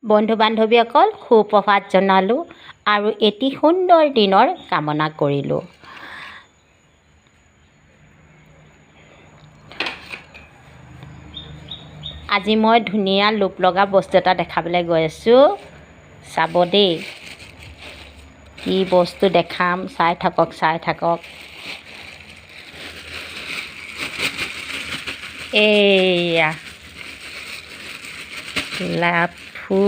বন্ধু বান্ধৱীসকল সুপ্ৰভাত জনালোঁ আৰু এটি সুন্দৰ দিনৰ কামনা কৰিলোঁ। আজি মই ধুনীয়া লোপ লগা বস্তু এটা দেখাবলৈ গৈ আছোঁ। চাব দেই, কি বস্তু দেখাম, চাই থাকক। এয়া লাফু,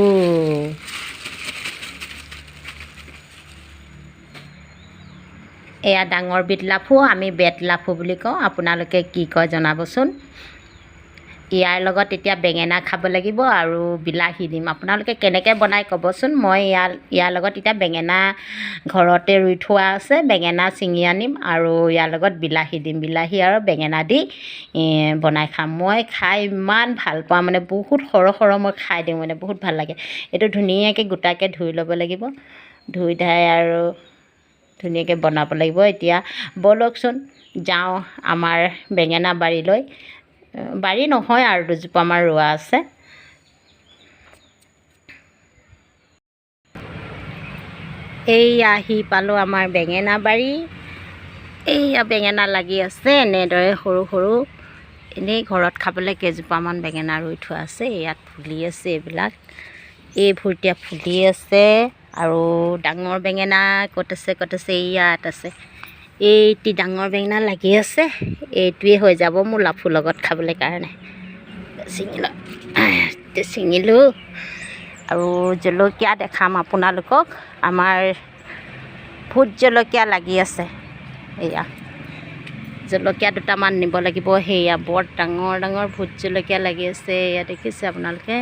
এয়া ডাঙৰ বিট লাফু, আমি বেত লাফু বুলি কওঁ। আপোনালোকে কি কয় জনাবচোন। ইয়াৰ লগত এতিয়া বেঙেনা খাব লাগিব আৰু বিলাহী দিম। আপোনালোকে কেনেকৈ বনাই ক'বচোন। মই ইয়াৰ লগত এতিয়া বেঙেনা ঘৰতে ৰুই থোৱা আছে, বেঙেনা ছিঙি আনিম আৰু ইয়াৰ লগত বিলাহী দিম। বিলাহী আৰু বেঙেনা দি বনাই খাম। মই খাই ইমান ভাল পাওঁ, মানে বহুত সৰহ মই খাই দিওঁ, মানে বহুত ভাল লাগে। এইটো ধুনীয়াকৈ গোটাকৈ ধুই ল'ব লাগিব। ধুই ধাই আৰু ধুনীয়াকৈ বনাব লাগিব। এতিয়া ব'লকচোন যাওঁ আমাৰ বেঙেনা বাৰীলৈ। বাৰী নহয় আৰু দুজোপামান ৰোৱা আছে। এইয়া আহি পালোঁ আমাৰ বেঙেনা বাৰী। এইয়া বেঙেনা লাগি আছে এনেদৰে সৰু এনেই ঘৰত খাবলৈ কেইজোপামান বেঙেনা ৰুই থোৱা আছে। ইয়াত ফুলি আছে, এইবোৰ এতিয়া ফুলি আছে। আৰু ডাঙৰ বেঙেনা ক'ত আছে, ইয়াত আছে। এইটি ডাঙৰ বেঙেনা লাগি আছে। এইটোৱে হৈ যাব মোৰ লাফুৰ লগত খাবলৈ কাৰণে। ছিঙিলোঁ আৰু জলকীয়া দেখাম আপোনালোকক। আমাৰ ভোট জলকীয়া লাগি আছে। এয়া জলকীয়া দুটামান নিব লাগিব। সেয়া বৰ ডাঙৰ ভোট জলকীয়া লাগি আছে। এয়া দেখিছে আপোনালোকে,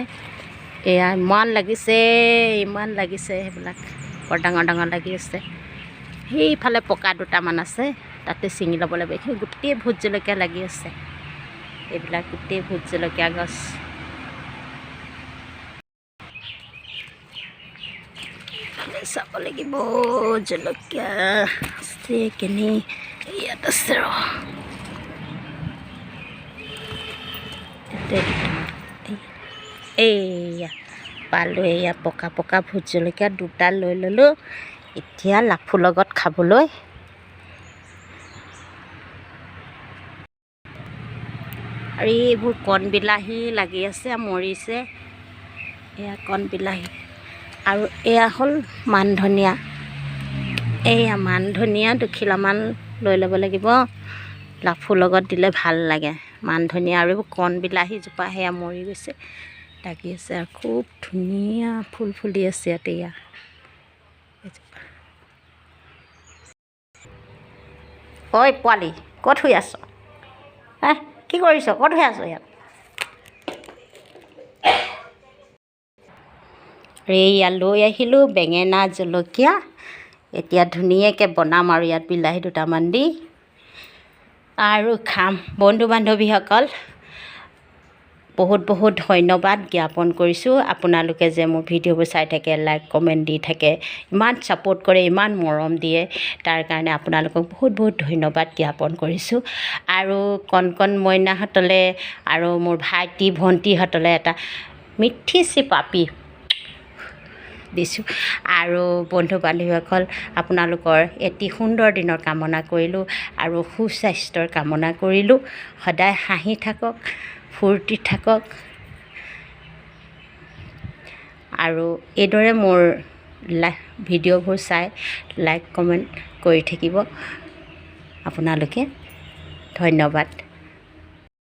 এয়া ইমান লাগিছে সেইবিলাক বৰ ডাঙৰ লাগি আছে। সেইফালে পকা দুটামান আছে, তাতে ছিঙি ল'ব লাগিব। সেই গোটেই ভোট জলকীয়া লাগি আছে। এইবিলাক গোটেই ভোট জলকীয়া গছ। চাব লাগিব জলকীয়া আছে কেনে। ইয়াত আছে এইয়া পালোঁ। এয়া পকা ভোট জলকীয়া দুটা লৈ ল'লোঁ। এতিয়া লাফুৰ লগত খাবলৈ। আৰু এইবোৰ কণ বিলাহী লাগি আছে, মৰিছে। এয়া কণ বিলাহী আৰু এয়া হ'ল মান ধনিয়া। এয়া মান ধনিয়া দুখিলামান লৈ ল'ব লাগিব। লাফুৰ লগত দিলে ভাল লাগে মান ধনিয়া। আৰু এইবোৰ কণ বিলাহীজোপা সেয়া মৰি গৈছে, লাগি আছে আৰু খুব ধুনীয়া ফুল ফুলি আছে ইয়াত। এয়া ঐ পোৱালি, ক'ত শুই আছ? কি কৰিছ? ক'ত শুই আছ ইয়াত? এইয়া লৈ আহিলোঁ বেঙেনা জলকীয়া। এতিয়া ধুনীয়াকৈ বনাম আৰু ইয়াত বিলাহী দুটামান দি আৰু খাম। বন্ধু বান্ধৱীসকল, বহুত ধন্যবাদ জ্ঞাপন কৰিছোঁ। আপোনালোকে যে মোৰ ভিডিঅ'বোৰ চাই থাকে, লাইক কমেণ্ট দি থাকে, ইমান ছাপোৰ্ট কৰে, ইমান মৰম দিয়ে, তাৰ কাৰণে আপোনালোকক বহুত ধন্যবাদ জ্ঞাপন কৰিছোঁ। আৰু কণ মইনাহঁতলৈ আৰু মোৰ ভাইটি ভণ্টিহঁতলৈ এটা মিঠি চি পাপি দিছোঁ। আৰু বন্ধু বান্ধৱীসকল, আপোনালোকৰ এটি সুন্দৰ দিনৰ কামনা কৰিলোঁ আৰু সুস্বাস্থ্যৰ কামনা কৰিলোঁ। সদায় হাঁহি থাকক, ফূৰ্তি থাকক আৰু এইদৰে মোৰ ভিডিঅ'বোৰ চাই লাইক কমেণ্ট কৰি থাকিব আপোনালোকে। ধন্যবাদ।